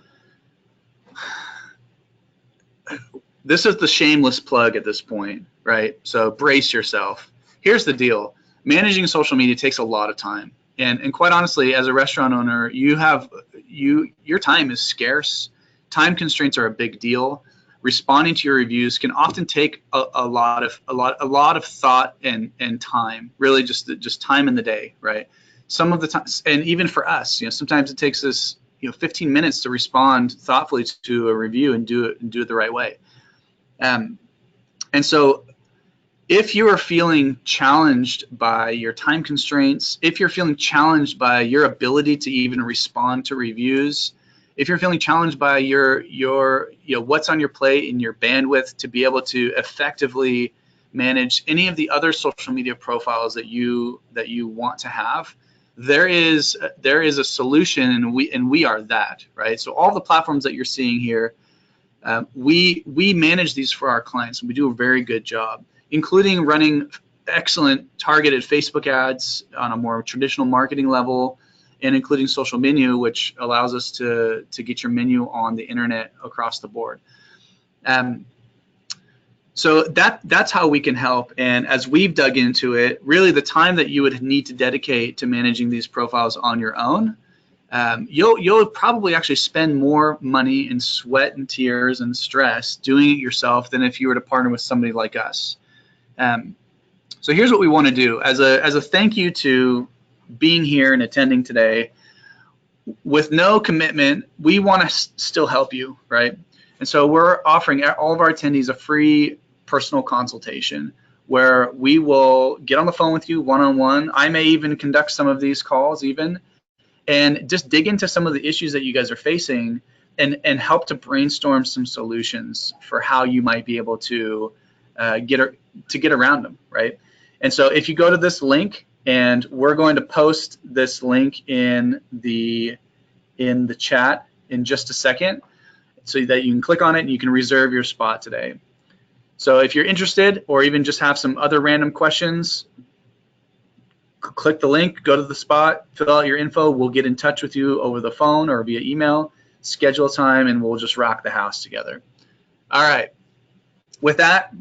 this is the shameless plug at this point, right? So brace yourself. Here's the deal. Managing social media takes a lot of time. And quite honestly, as a restaurant owner, your time is scarce. Time constraints are a big deal. Responding to your reviews can often take a lot of thought and time, really just time in the day, right? Some of the time, and even for us, sometimes it takes us 15 minutes to respond thoughtfully to a review and do it the right way. And so if you are feeling challenged by your time constraints, if you're feeling challenged by your ability to even respond to reviews, if you're feeling challenged by your what's on your plate and your bandwidth to be able to effectively manage any of the other social media profiles that you want to have, there is a solution, and we are that, right? So all the platforms that you're seeing here, we manage these for our clients, and we do a very good job, including running excellent targeted Facebook ads on a more traditional marketing level, and including social menu, which allows us to get your menu on the internet across the board. So that's how we can help. And as we've dug into it, really the time that you would need to dedicate to managing these profiles on your own, you'll probably actually spend more money and sweat and tears and stress doing it yourself than if you were to partner with somebody like us. So here's what we want to do as a thank you to being here and attending today. With no commitment, we want to still help you, right? And so we're offering all of our attendees a free personal consultation where we will get on the phone with you one-on-one. I may even conduct some of these calls and just dig into some of the issues that you guys are facing and help to brainstorm some solutions for how you might be able to get around them, right? And so if you go to this link, and we're going to post this link in the chat in just a second so that you can click on it and you can reserve your spot today. So if you're interested or even just have some other random questions, click the link, go to the spot, fill out your info. We'll get in touch with you over the phone or via email, schedule a time, and we'll just rock the house together. All right. With that,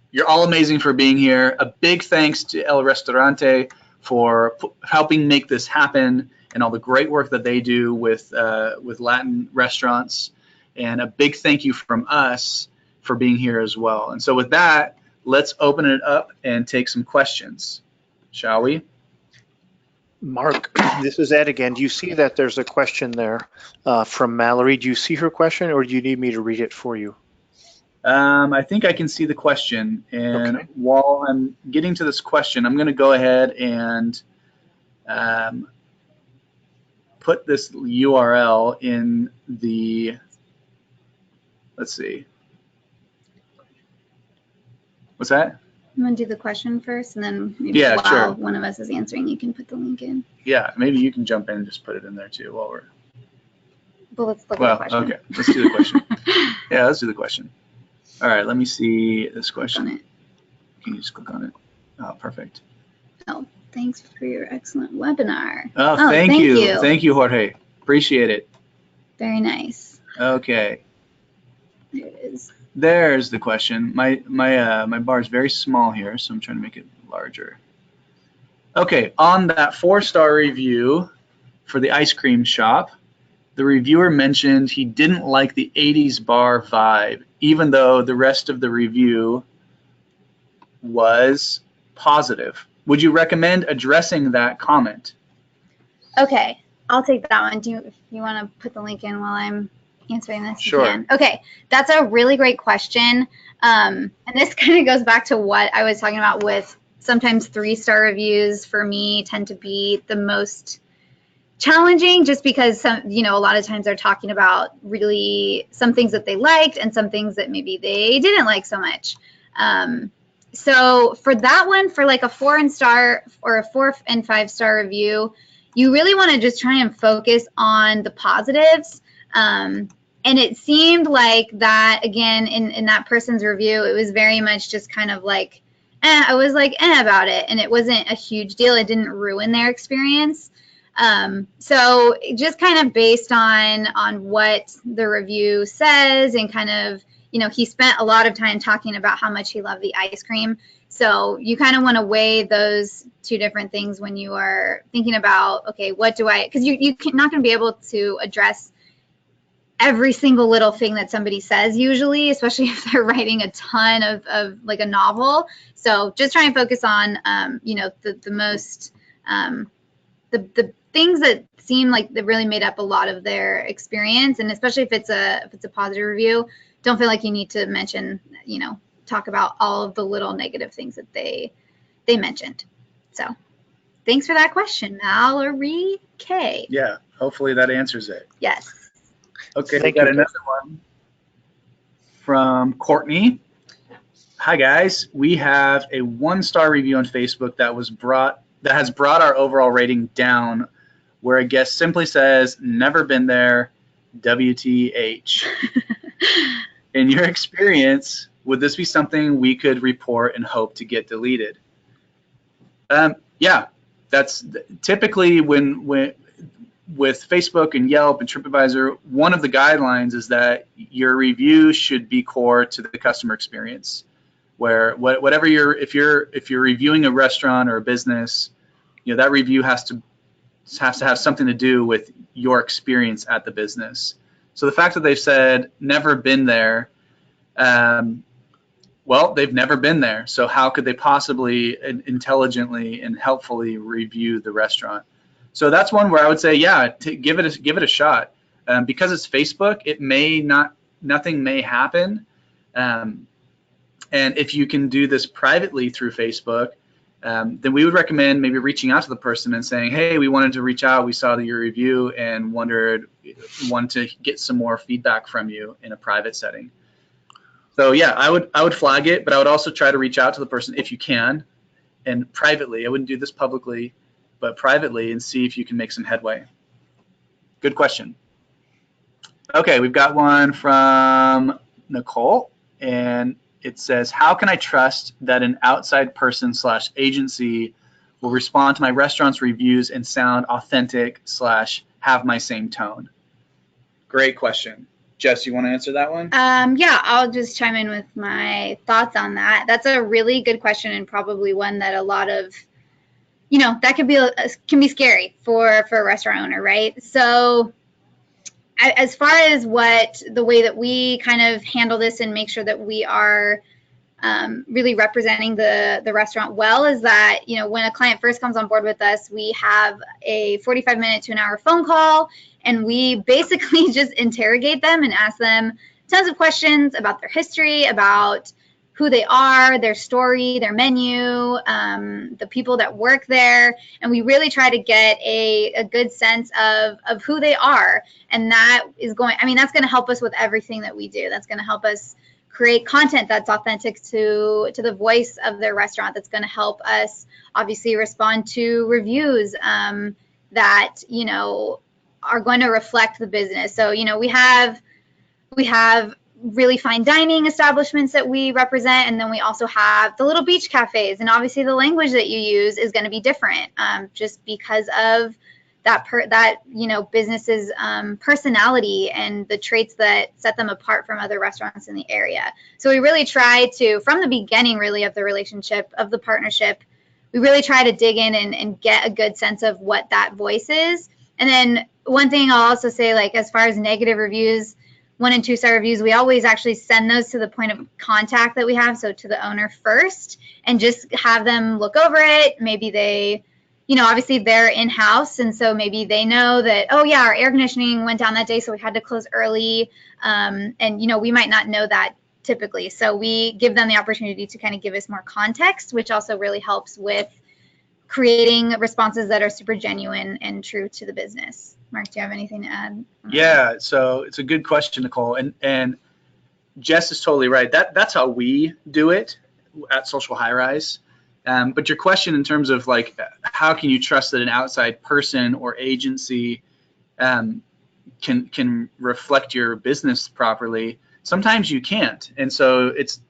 you're all amazing for being here. A big thanks to El Restaurante for helping make this happen and all the great work that they do with Latin restaurants. And a big thank you from us for being here as well. And so with that, let's open it up and take some questions, shall we? Mark, this is Ed again. Do you see that there's a question there from Mallory? Do you see her question, or do you need me to read it for you? I think I can see the question, and okay. While I'm getting to this question, I'm going to go ahead and put this URL in the, let's see. What's that? I'm going to do the question first, and then maybe while one of us is answering, you can put the link in. Yeah, maybe you can jump in and just put it in there too while we're. But let's look at the question. Okay, let's do the question. Yeah, let's do the question. All right, let me see this question. Click on it. Can you just click on it? Oh, perfect. Oh, Thanks for your excellent webinar. Oh, thank you. Thank you, Jorge. Appreciate it. Very nice. Okay. There it is. There's the question. My bar is very small here, so I'm trying to make it larger. Okay, on that 4-star review for the ice cream shop, the reviewer mentioned he didn't like the 80s bar vibe, even though the rest of the review was positive. Would you recommend addressing that comment? Okay, I'll take that one. If you want to put the link in while I'm answering this? Sure. You can. Okay, that's a really great question. And this kind of goes back to what I was talking about with sometimes 3-star reviews for me tend to be the most challenging, just because a lot of times they're talking about really some things that they liked and some things that maybe they didn't like so much. So for that one, for like a 4-star or a 4 and 5-star review, you really want to just try and focus on the positives. And it seemed like that, again, in that person's review, it was very much just kind of like, I was like, about it. And it wasn't a huge deal. It didn't ruin their experience. So just kind of based on what the review says, and kind of, he spent a lot of time talking about how much he loved the ice cream. So you kind of want to weigh those two different things when you are thinking about, okay, what do I, because you're not going to be able to address every single little thing that somebody says usually, especially if they're writing a ton of like a novel. So just try and focus on, the most, the things that seem like they really made up a lot of their experience. And especially if it's a positive review, don't feel like you need to mention, talk about all of the little negative things that they mentioned. So thanks for that question, Mallory K. Yeah, hopefully that answers it. Yes. Okay, we got another one from Courtney. Hi guys, we have a 1-star review on Facebook that has brought our overall rating down, where a guest simply says, "Never been there, WTH." In your experience, would this be something we could report and hope to get deleted? Yeah, that's typically when with Facebook and Yelp and TripAdvisor, one of the guidelines is that your review should be core to the customer experience. Where whatever if you're reviewing a restaurant or a business, that review has to have something to do with your experience at the business. So the fact that they've said never been there, well, they've never been there. So how could they possibly intelligently and helpfully review the restaurant? So that's one where I would say, yeah, give it a shot. Because it's Facebook, nothing may happen. And if you can do this privately through Facebook, then we would recommend maybe reaching out to the person and saying, hey, we wanted to reach out. We saw your review and wanted to get some more feedback from you in a private setting. So yeah, I would flag it, but I would also try to reach out to the person if you can, and privately. I wouldn't do this publicly, but privately, and see if you can make some headway. Good question. Okay, we've got one from Nicole, and it says, how can I trust that an outside person / agency will respond to my restaurant's reviews and sound authentic / have my same tone? Great question. Jess, you want to answer that one? Yeah, I'll just chime in with my thoughts on that. That's a really good question, and probably one that a lot of, that can be scary for a restaurant owner, right? So as far as the way that we kind of handle this and make sure that we are really representing the restaurant well, is that, when a client first comes on board with us, we have a 45-minute to an hour phone call, and we basically just interrogate them and ask them tons of questions about their history, about who they are, their story, their menu, the people that work there. And we really try to get a good sense of who they are. And that is that's going to help us with everything that we do. That's going to help us create content that's authentic to the voice of their restaurant. That's going to help us obviously respond to reviews that, are going to reflect the business. So, we have really fine dining establishments that we represent, and then we also have the little beach cafes. And obviously the language that you use is going to be different, just because of that business's personality and the traits that set them apart from other restaurants in the area. So we really try to, from the beginning really of the relationship, of the partnership, we really try to dig in and get a good sense of what that voice is. And then one thing I'll also say, like as far as negative reviews, 1 and 2 star reviews, we always actually send those to the point of contact that we have, so to the owner first, and just have them look over it. Maybe they, obviously they're in-house, and so maybe they know that, oh yeah, our air conditioning went down that day, so we had to close early. And we might not know that typically, so we give them the opportunity to kind of give us more context, which also really helps with creating responses that are super genuine and true to the business. Mark, do you have anything to add? Yeah, so it's a good question, Nicole, and Jess is totally right. That's how we do it at Social High Rise. But your question in terms of like, how can you trust that an outside person or agency can reflect your business properly? Sometimes you can't, and so it's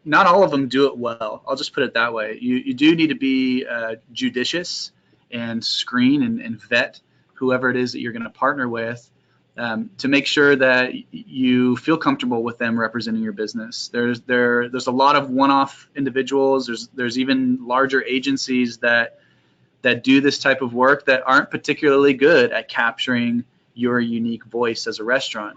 not all of them do it well. I'll just put it that way. You do need to be judicious and screen and vet whoever it is that you're going to partner with to make sure that you feel comfortable with them representing your business. There's a lot of one-off individuals. There's even larger agencies that do this type of work that aren't particularly good at capturing your unique voice as a restaurant.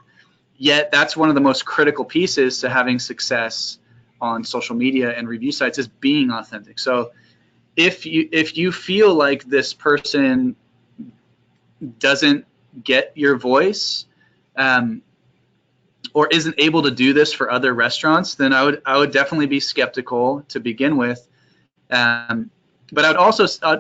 Yet that's one of the most critical pieces to having success on social media and review sites, is being authentic. So if you feel like this person doesn't get your voice or isn't able to do this for other restaurants, then I would definitely be skeptical to begin with. But I would also I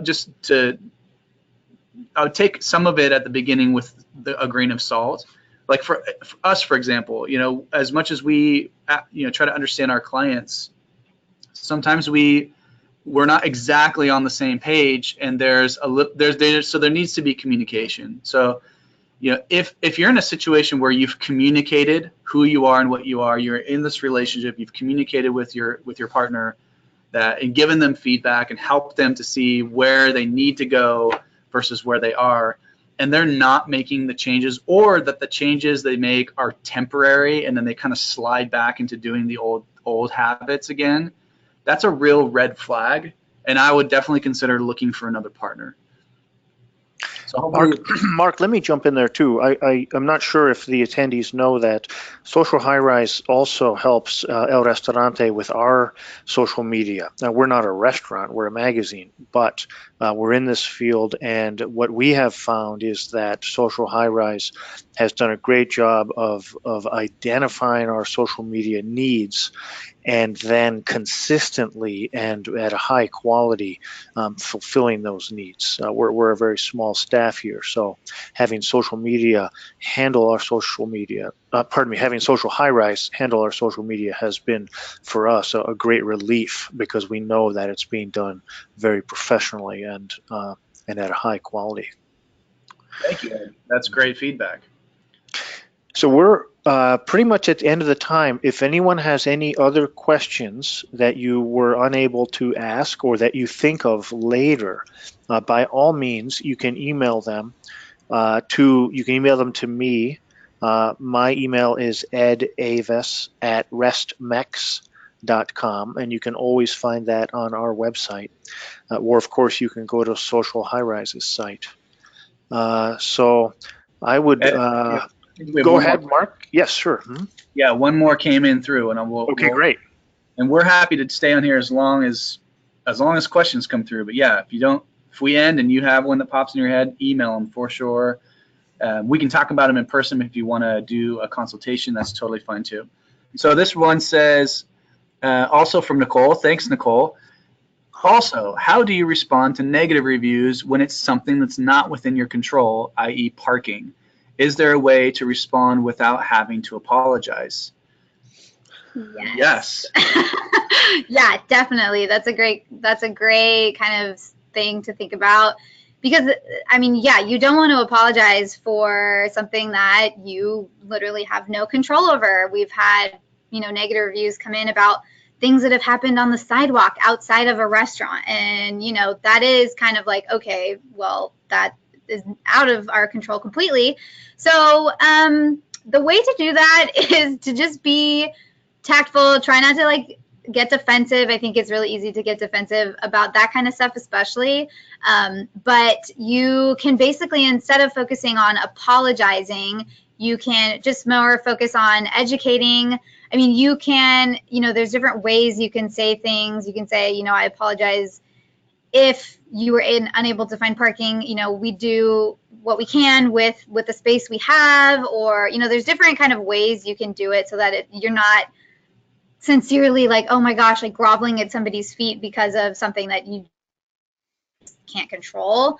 would take some of it at the beginning with a grain of salt. Like for us, for example, as much as we try to understand our clients, sometimes we're not exactly on the same page, and so there needs to be communication. So if you're in a situation where you've communicated who you are and what you are, you're in this relationship, you've communicated with your partner and given them feedback and helped them to see where they need to go versus where they are, and they're not making the changes, or that the changes they make are temporary and then they kind of slide back into doing the old habits again, that's a real red flag, and I would definitely consider looking for another partner. So Mark, let me jump in there too. I'm not sure if the attendees know that Social High Rise also helps El Restaurante with our social media. Now, we're not a restaurant, we're a magazine, but we're in this field, and what we have found is that Social High Rise has done a great job of identifying our social media needs and then consistently and at a high quality fulfilling those needs. We're a very small staff here, so having social media handle our social media, having Social High Rise handle our social media has been for us a great relief, because we know that it's being done very professionally and at a high quality. Thank you, Ed. That's great feedback. So we're pretty much at the end of the time. If anyone has any other questions that you were unable to ask or that you think of later, by all means, you can email them to me. My email is edavis@restmex.com, and you can always find that on our website. Or, of course, you can go to Social High Rise's site. So I would... Go ahead, Mark. Yes, sure. Yeah, one more came in through, and great. And we're happy to stay on here as long as questions come through. But yeah, if we end and you have one that pops in your head, email them for sure. We can talk about them in person if you want to do a consultation. That's totally fine too. So this one says, also from Nicole. Thanks, Nicole. Also, how do you respond to negative reviews when it's something that's not within your control, i.e. parking? Is there a way to respond without having to apologize? Yes. Yeah, definitely. That's a great kind of thing to think about. because I mean, yeah, you don't want to apologize for something that you literally have no control over. We've had, negative reviews come in about things that have happened on the sidewalk outside of a restaurant. And, that is kind of like, okay, well, that is out of our control completely. So the way to do that is to just be tactful, try not to like get defensive. I think it's really easy to get defensive about that kind of stuff, especially. But you can basically, instead of focusing on apologizing, you can just more focus on educating. I mean, you can, there's different ways you can say things. You can say, I apologize if you were unable to find parking. We do what we can with the space we have, or, there's different kind of ways you can do it so that you're not sincerely like, oh my gosh, like groveling at somebody's feet because of something that you can't control.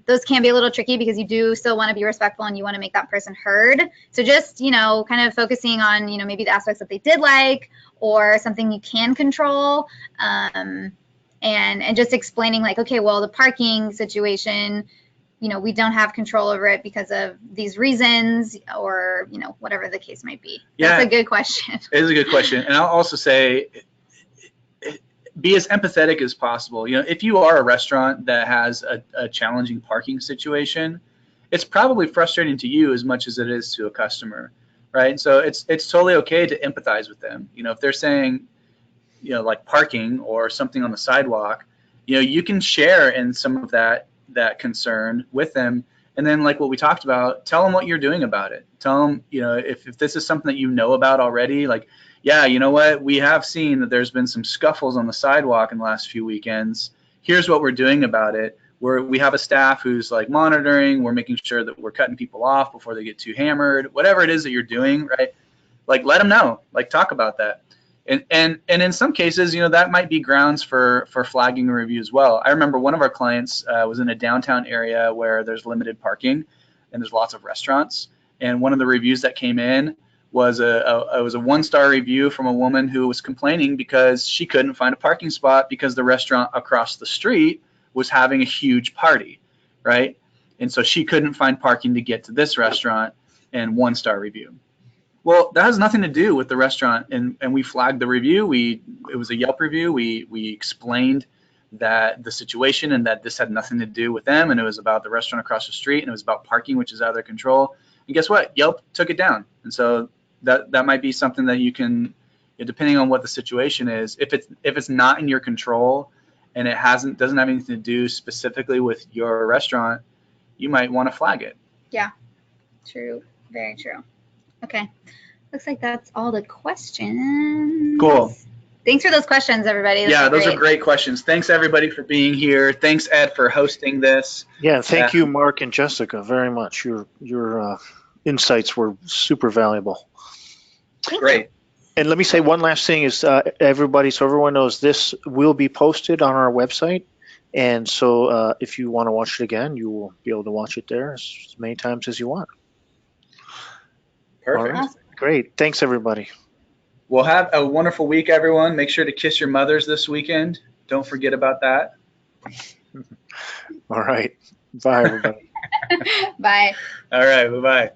Those can be a little tricky because you do still want to be respectful and you want to make that person heard. So just, kind of focusing on, maybe the aspects that they did like, or something you can control, and just explaining like, okay, well, the parking situation, we don't have control over it because of these reasons, or, whatever the case might be. Yeah, that's a good question. It is a good question. And I'll also say, be as empathetic as possible. If you are a restaurant that has a challenging parking situation, it's probably frustrating to you as much as it is to a customer, right? So it's totally okay to empathize with them. If they're saying, like parking or something on the sidewalk, you can share in some of that concern with them. And then, like what we talked about, tell them what you're doing about it. Tell them, if this is something that you know about already, like, yeah, you know what, we have seen that there's been some scuffles on the sidewalk in the last few weekends. Here's what we're doing about it. We have a staff who's like monitoring. We're making sure that we're cutting people off before they get too hammered. Whatever it is that you're doing, right? Like, let them know. Like, talk about that. And in some cases, that might be grounds for flagging a review as well. I remember one of our clients was in a downtown area where there's limited parking and there's lots of restaurants. And one of the reviews that came in was a 1-star review from a woman who was complaining because she couldn't find a parking spot because the restaurant across the street was having a huge party, right? And so she couldn't find parking to get to this restaurant, and 1-star review. Well, that has nothing to do with the restaurant, and we flagged the review. It was a Yelp review. We explained that the situation and that this had nothing to do with them, and it was about the restaurant across the street, and it was about parking, which is out of their control. And guess what? Yelp took it down. And so that might be something that you can, depending on what the situation is, if it's not in your control and it doesn't have anything to do specifically with your restaurant, you might want to flag it. Yeah, true. Very true. Okay. Looks like that's all the questions. Cool. Thanks for those questions, everybody. Those are great questions. Thanks, everybody, for being here. Thanks, Ed, for hosting this. Yeah, thank you, Mark and Jessica, very much. Your insights were super valuable. Great. And let me say one last thing is everybody, so everyone knows, this will be posted on our website. And so if you want to watch it again, you will be able to watch it there as many times as you want. Perfect. All right. Great. Thanks, everybody. Well, have a wonderful week, everyone. Make sure to kiss your mothers this weekend. Don't forget about that. All right. Bye, everybody. Bye. All right. Bye-bye.